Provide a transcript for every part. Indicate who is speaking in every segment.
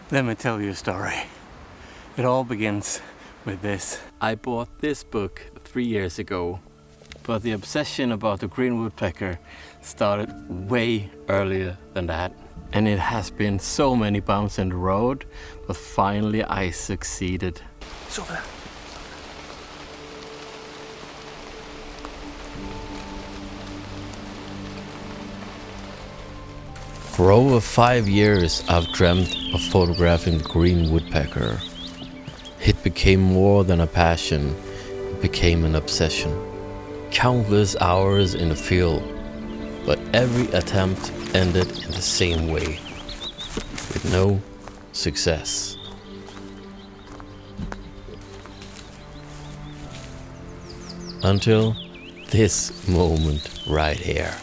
Speaker 1: Let me tell you a story. It all begins with this. I bought this book 3 years ago, but the obsession about the green woodpecker started way earlier than that. And it has been so many bumps in the road, but finally I succeeded. It's over there.
Speaker 2: For over 5 years I've dreamt of photographing the green woodpecker. It became more than a passion, it became an obsession. Countless hours in the field, but every attempt ended in the same way, with no success. Until this moment right here.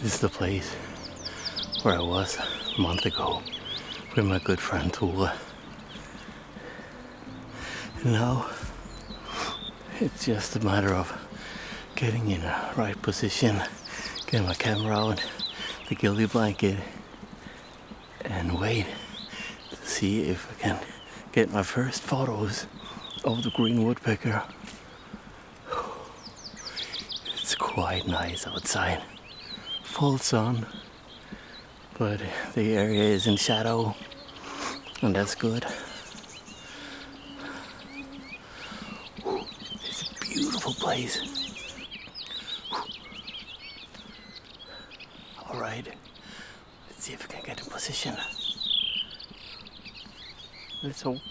Speaker 1: This is the place where I was a month ago with my good friend Trond. And now it's just a matter of getting in the right position, getting my camera out, the ghillie blanket, and wait to see if I can get my first photos of the green woodpecker. It's quite nice outside. Full sun, but the area is in shadow, and that's good. It's a beautiful place. All right, let's see if we can get in position. Let's hope.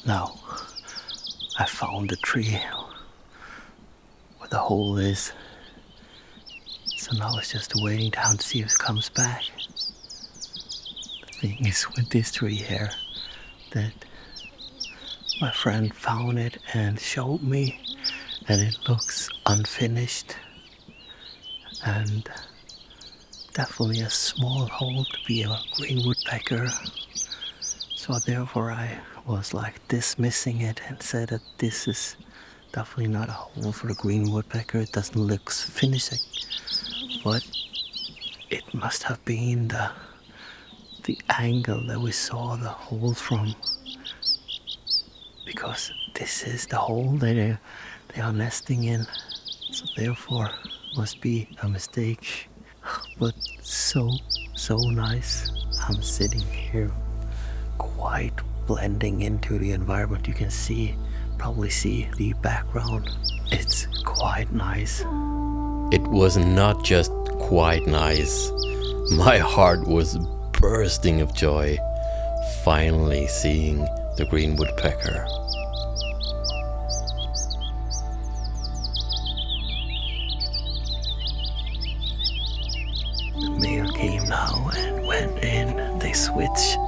Speaker 1: Now, I found the tree where the hole is. So now it's just waiting down to see if it comes back. The thing is with this tree here, that my friend found it and showed me, and it looks unfinished. And definitely a small hole to be a green woodpecker. So therefore I was like dismissing it and said that this is definitely not a hole for the green woodpecker. It doesn't look finished, but it must have been the angle that we saw the hole from, because this is the hole that they are nesting in. So therefore must be a mistake. But so nice. I'm sitting here quite blending into the environment. You can probably see the background. It's quite nice.
Speaker 2: It was not just quite nice. My heart was bursting of joy, finally seeing the green woodpecker.
Speaker 1: The male came now and went in. They switch.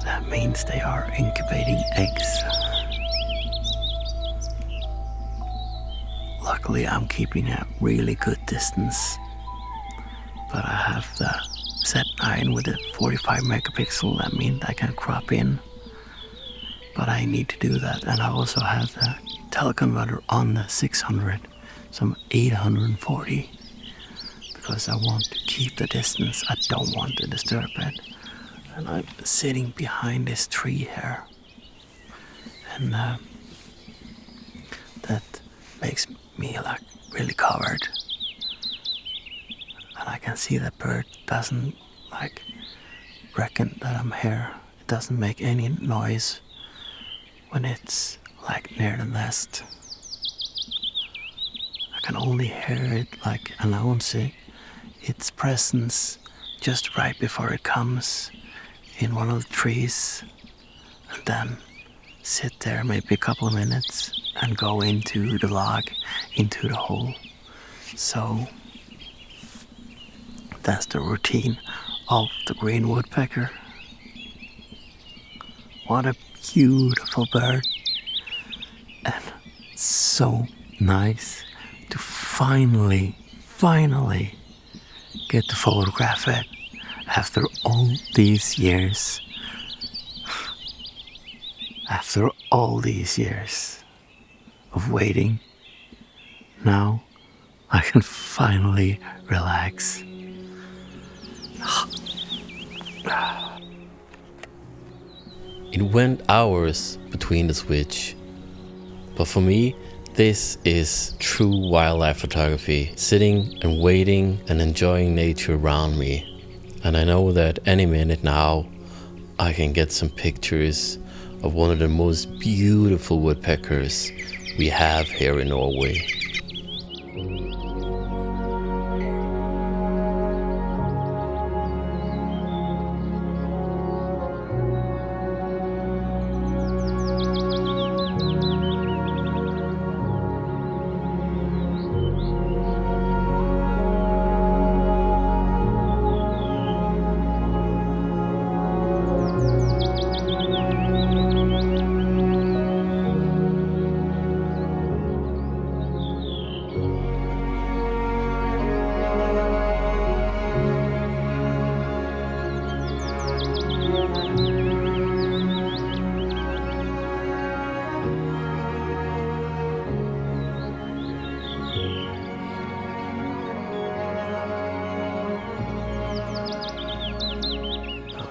Speaker 1: That means they are incubating eggs. Luckily I'm keeping a really good distance, but I have the Z9 with a 45 megapixel. That means I can crop in, but I need to do that. And I also have the teleconverter on the 600, so I'm 840, because I want to keep the distance. I don't want to disturb it. And I'm sitting behind this tree here, and that makes me like really covered, and I can see that bird doesn't like reckon that I'm here. It doesn't make any noise when it's like near the nest. I can only hear it like announcing its presence just right before it comes in one of the trees, and then sit there maybe a couple of minutes and go into the log, into the hole. So that's the routine of the green woodpecker. What a beautiful bird, and so nice to finally get to photograph it after all these years. After all these years of waiting, now I can finally relax.
Speaker 2: It went hours between the switch. But for me, this is true wildlife photography, sitting and waiting and enjoying nature around me. And I know that any minute now, I can get some pictures of one of the most beautiful woodpeckers we have here in Norway.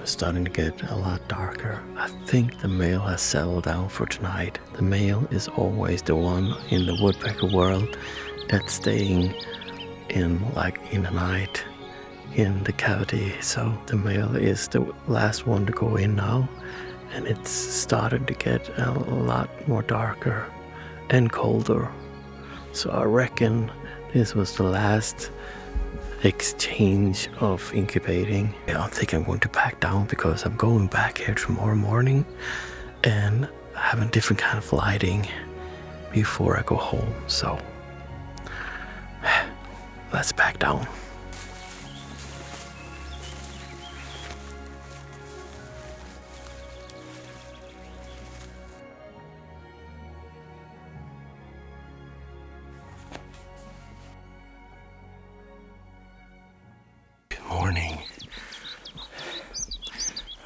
Speaker 1: It's starting to get a lot darker. I think the male has settled down for tonight. The male is always the one in the woodpecker world that's staying in the night in the cavity. So the male is the last one to go in now, and it's started to get a lot more darker and colder. So I reckon this was the last exchange of incubating. I think I'm going to pack down because I'm going back here tomorrow morning and having different kind of lighting before I go home. So let's pack down. Morning.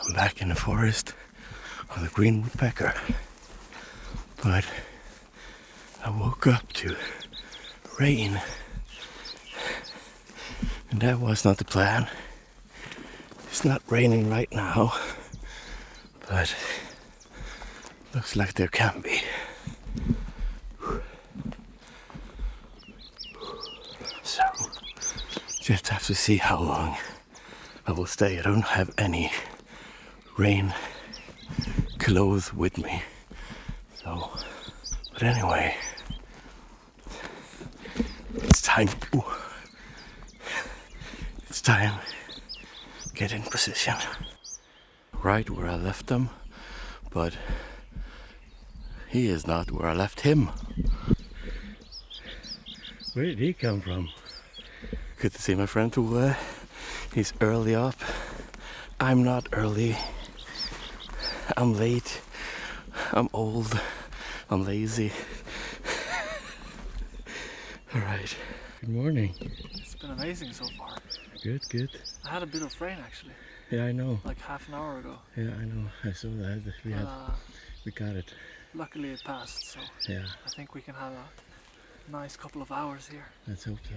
Speaker 1: I'm back in the forest of the green woodpecker, but I woke up to rain, and that was not the plan. It's not raining right now, but looks like there can be. So just have to see how long I will stay. I don't have any rain clothes with me. So, but anyway, it's time. It's time. Get in position. Right where I left him, but he is not where I left him. Where did he come from? Good to see my friend Tove. He's early up. I'm not early. I'm late. I'm old. I'm lazy. Alright. Good morning.
Speaker 3: It's been amazing so far.
Speaker 1: Good, good.
Speaker 3: I had a bit of rain actually,
Speaker 1: Yeah, I know.
Speaker 3: like half an hour ago.
Speaker 1: Yeah, I know. I saw that. We got it.
Speaker 3: Luckily it passed, so
Speaker 1: Yeah,
Speaker 3: I think we can have a nice couple of hours here.
Speaker 1: let's hope so.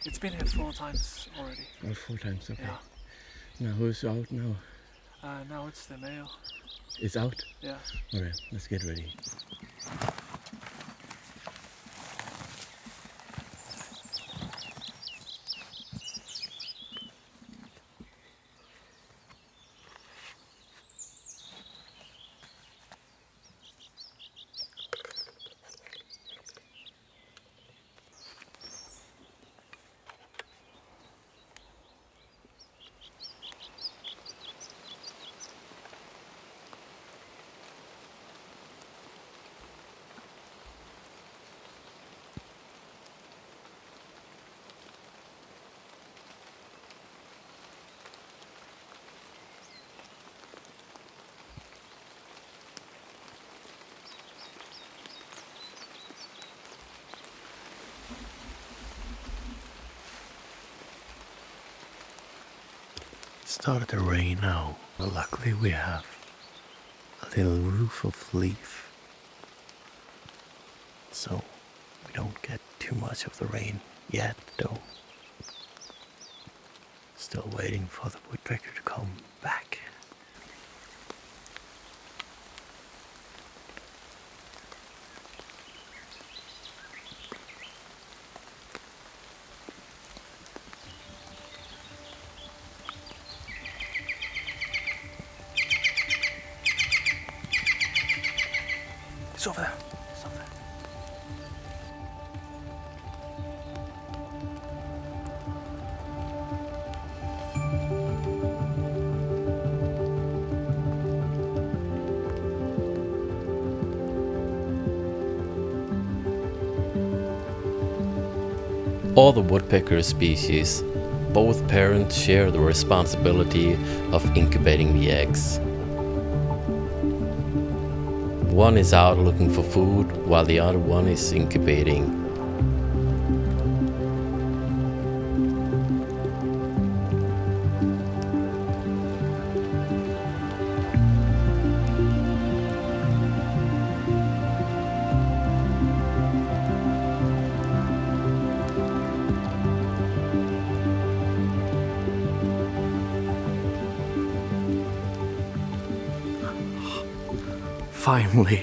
Speaker 3: It's been here 4 times already.
Speaker 1: Oh, 4 times, okay.
Speaker 3: Yeah.
Speaker 1: Now who's out now?
Speaker 3: Now it's the male.
Speaker 1: It's out?
Speaker 3: Yeah.
Speaker 1: Alright, let's get ready. Started to rain now, but luckily we have a little roof of leaf, so we don't get too much of the rain yet though. Still waiting for the woodpecker to come back. It's over there. It's over there.
Speaker 2: All the woodpecker species, both parents share the responsibility of incubating the eggs. One is out looking for food while the other one is incubating.
Speaker 1: Finally,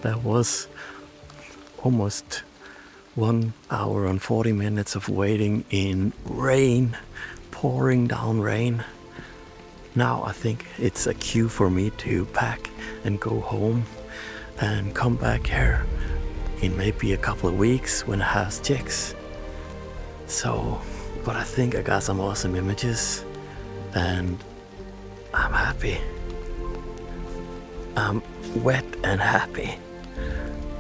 Speaker 1: that was almost 1 hour and 40 minutes of waiting in rain, pouring down rain. Now I think it's a cue for me to pack and go home and come back here in maybe a couple of weeks when it has chicks. So, but I think I got some awesome images and I'm happy. I'm wet and happy.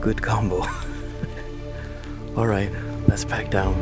Speaker 1: Good combo. Alright, let's pack down.